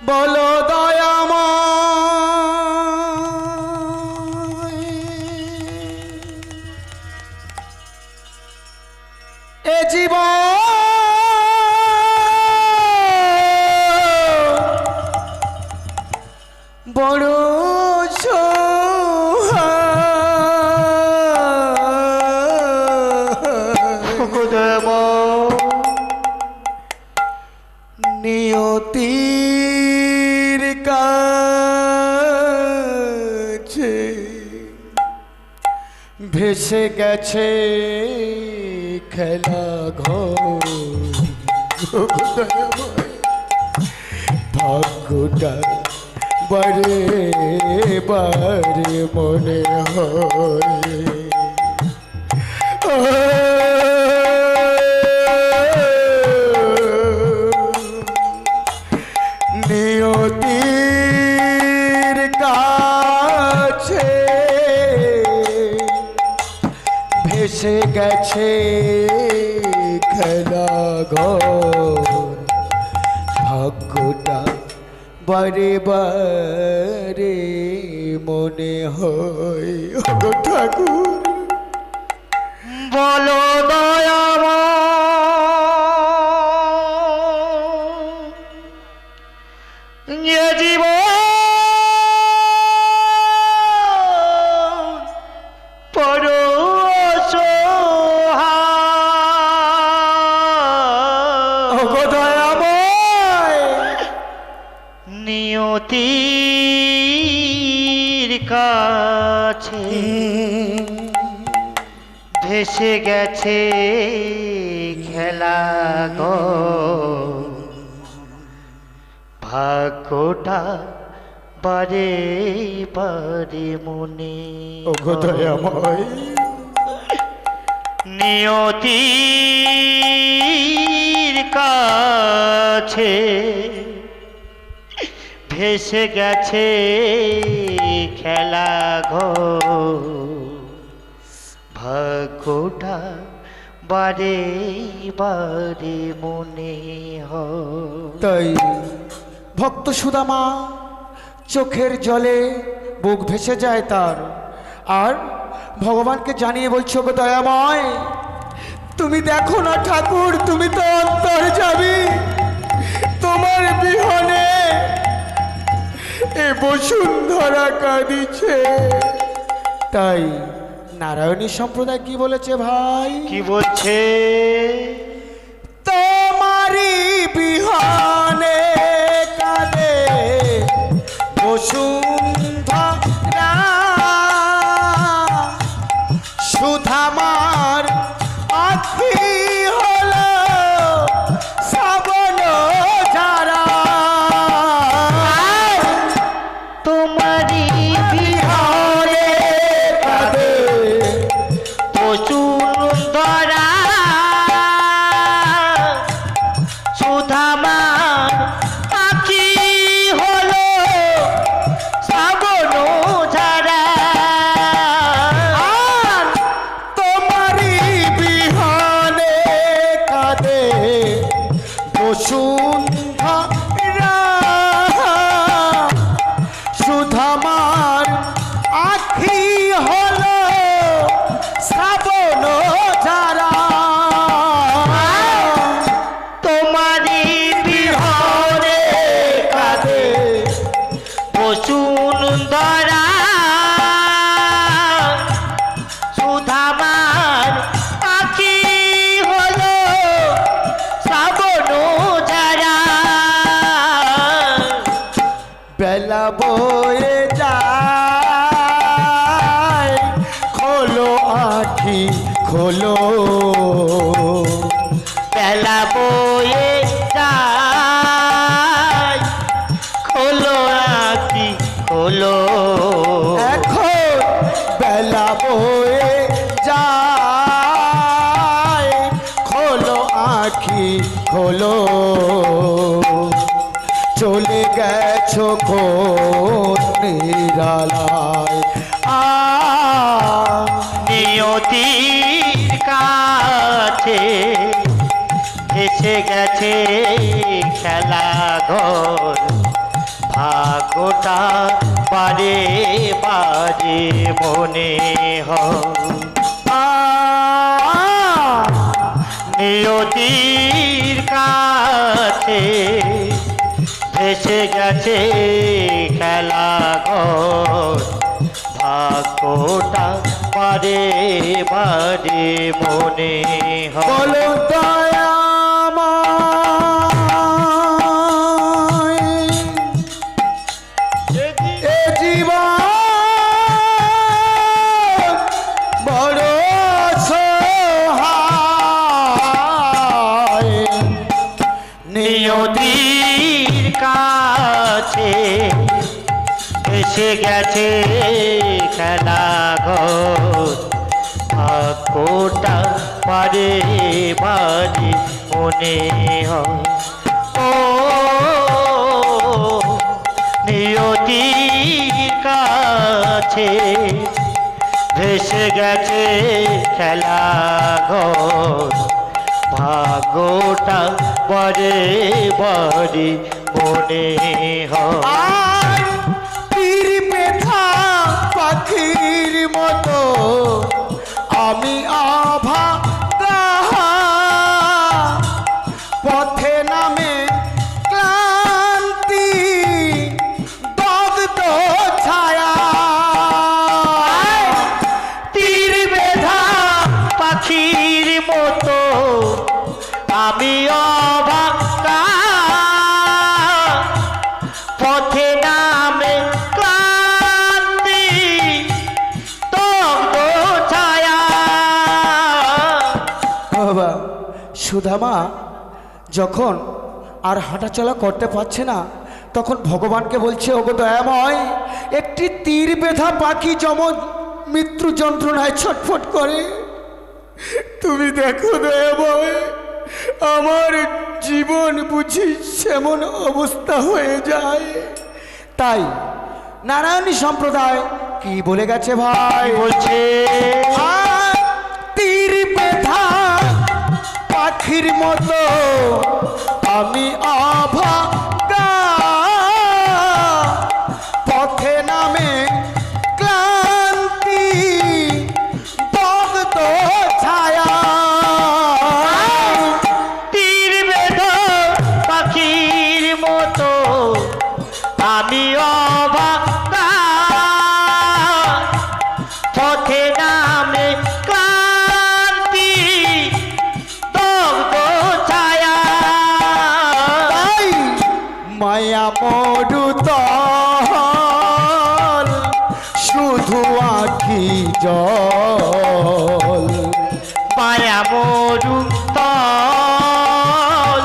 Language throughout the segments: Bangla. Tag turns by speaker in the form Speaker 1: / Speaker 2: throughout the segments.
Speaker 1: বলো দয়াময় এ জীবন বড় নিয়তির কাছে ভেসে গেছে খেলা ঘর ভাগ্যটা বারে বারে মনে হয় নিয়তির কাছে ভেসে গেছে খেলা ঘর ভাগ্যটা বারে বারে মনে হয় গো ঠাকুর
Speaker 2: বলো দয়াময় এ জীবন বড় অসহায়
Speaker 1: গো দয়াময়
Speaker 2: নিয়তির কাছে ভেসে গেছে খেলা গো ভাগ্যটা বারে বারে মনে
Speaker 1: গো দয়াময়
Speaker 2: নিয়তির কাছে ভেসে গেছে খেলা ঘো ভাগ্যটা বারে বারে মনে হয়
Speaker 1: তাই ভক্ত সুদামা চোখের জলে বুক ভেসে যায় তার আর ভগবানকে জানিয়ে বলছো গো দয়াময় তুমি দেখো না ঠাকুর তুমি তো অন্তর যাবি তোমার বিহনে এ বসুন্ধরা কাঁদিছে তাই নারায়ণী সম্প্রদায় কি বলেছে ভাই
Speaker 2: কি বলছে
Speaker 1: তোমারি বিহনে কাঁদে বসুন্ধরা সুধামার আখি হলো শ্রাবণ ঝরা
Speaker 2: তোমারি
Speaker 1: বিহনে কাঁদে
Speaker 2: বসুন্ধরা সুধামার আখি হলো শ্রাবণ ঝরা
Speaker 1: তোমারি বিহনে কাঁদে বসুন্ধরা সুধামার আখি হলো শ্রাবণ ঝরা
Speaker 2: তোমারি বিহনে
Speaker 1: কাঁদে
Speaker 2: বসুন্ধরা সুধামার আখি হলো শ্রাবণ ঝরা
Speaker 1: বেলা বয়ে যায় খোলো আখি খোলো
Speaker 2: বেলা বয়ে যায় খোলো আখি খোলো
Speaker 1: এখন বেলা বয়ে যায় খোলো আখি খোলো চলে গেছো কোন নিরালায়
Speaker 2: নিয়তির কাছে ভেসে গেছে খেলা ঘর ভাগ্যটা বারে বারে মনে হয় নিয়তির কাছে ভেসে গেছে খেলা ঘর ভাগ্যটা বারে বারে মনে হয়
Speaker 1: বলো দয়াময় এ জীবন বড় সহায়
Speaker 2: নিয়তির কাছে এসে গেছে খেলা ঘর ভাগ্যটা বারে বারে মনে হয় ও নিয়তির কাছে ভেসে গেছে খেলা ঘর ভাগ্যটা বারে বারে মনে হয়
Speaker 1: আর তীর মেধা পাখির মতো আমি অভাগা পথে নামে ক্লান্তি দগ্ধ ছায়া
Speaker 2: তীর বেধা পাখির মতো আমি অবাকা পথে নামে ক্লান্তি তগ্ধ ছায়া
Speaker 1: বাবা সুধামা যখন আর হাঁটাচলা করতে পারছে না তখন ভগবানকে বলছে ওগো দয়াময় একটি তীর বেধা পাখি যেমন মৃত্যু যন্ত্রণায় ছটফট করে তুমি দেখো দয়াময় আমার জীবন বুঝি সেমন অবস্থা হয়ে যায় তাই নারায়ণী সম্প্রদায় কি বলে গেছে ভাই
Speaker 2: বলছে
Speaker 1: আর তীর বেধা পাখির মতো আমি অভাগা পথে নামে ক্লান্তি দগ্ধ ছায়া
Speaker 2: তীর বেধা পাখির মতো আমি অবাকা পথে নামে ক্লান্তি দগ্ধ ছায়া
Speaker 1: তাই মায়া মরুতল শুধু আখি জল
Speaker 2: মায়া মরু তল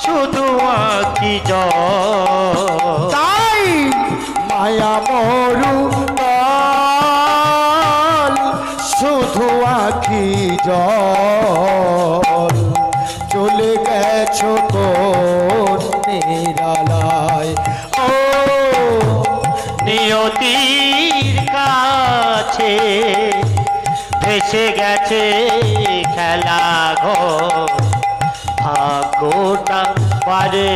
Speaker 2: শুধু আঁকি জল
Speaker 1: তাই মায়া মরুতল শুধু আখি জল চলে গেছো কোন নিরালায় ও
Speaker 2: নিয়তির কাছে ভেসে গেছে খেলা ঘর ভাগ্যটা বারে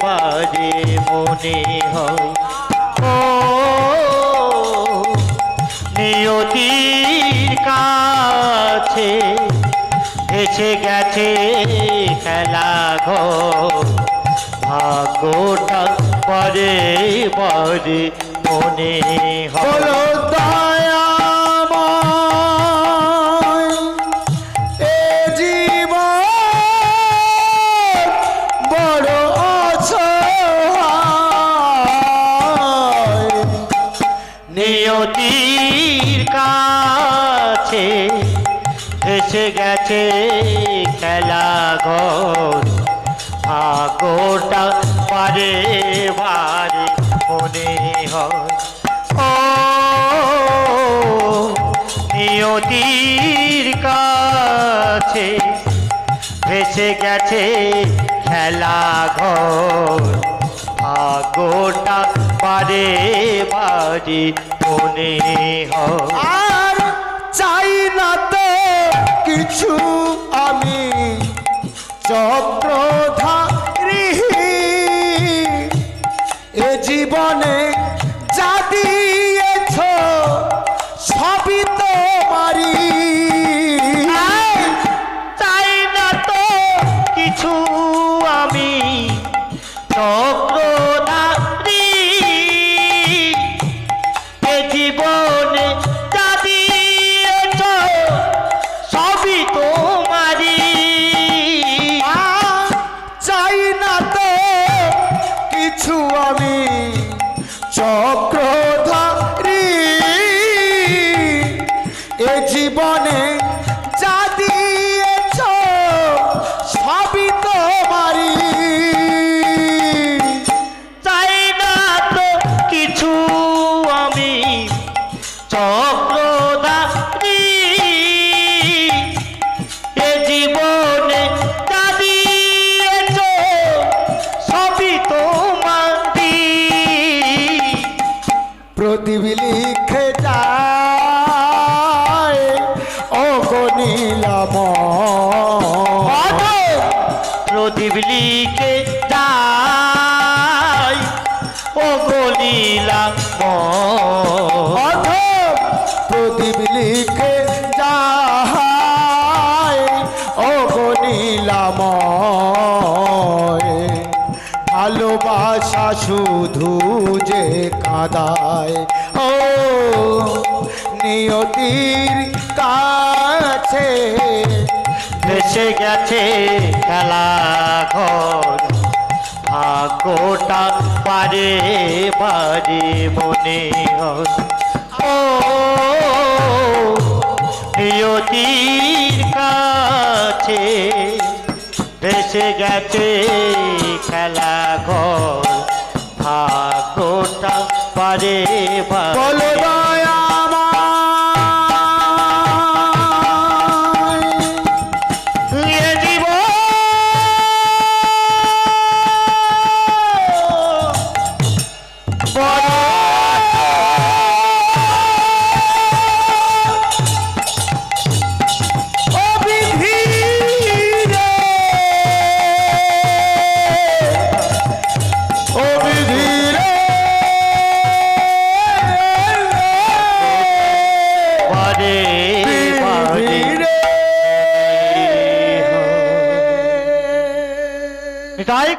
Speaker 2: বারে মনে হয় ও নিয়তির কাছে ভেসে গেছে খেলা ঘর ভাগ্যটা বারে বারে মনে হয়
Speaker 1: বলো দয়াময় এ জীবন বড় অসহায়
Speaker 2: নিয়তির কাছে এসে গেছে খেলা ঘর ভাগ্যটা বারে বারে মনে হয় ও নিয়তির কাছে ভেসে গেছে খেলা ঘর ভাগ্যটা বারে বারে মনে হয়
Speaker 1: আর চাই না তো কিছু আমি চক্রধারী এ জীবন জীবনে যা দিয়েছ সবই তোমারই।
Speaker 2: চাই না তো কিছু আমি চক্রধারী এ জীবনে যা দিয়েছ সবই তোমারই।
Speaker 1: চাই না তো কিছু আমি চক্রধারী এ জীবনে যা দিয়েছ সবই তোমারই।
Speaker 2: চাই না তো কিছু আমি চক্রধারী এ জীবনে যা দিয়েছ সবই তোমারই।
Speaker 1: প্রদীপ লিখে যায় অগণিলাময়।
Speaker 2: প্রদীপ লিখে যাই ও গলিলা
Speaker 1: প্রদীপ লিখে যায় অগণিলাময়। ভালোবাসা শুধু যে কাঁদায় ও নিয়তির কাছে
Speaker 2: ভেসে গেছে খেলা ঘর ভাগ্যটা পারে পারে মনে হয়। ও নিয়তির কাছে ভেসে গেছে খেলা ঘর ভাগ্যটা পারে পারে।
Speaker 1: বলো না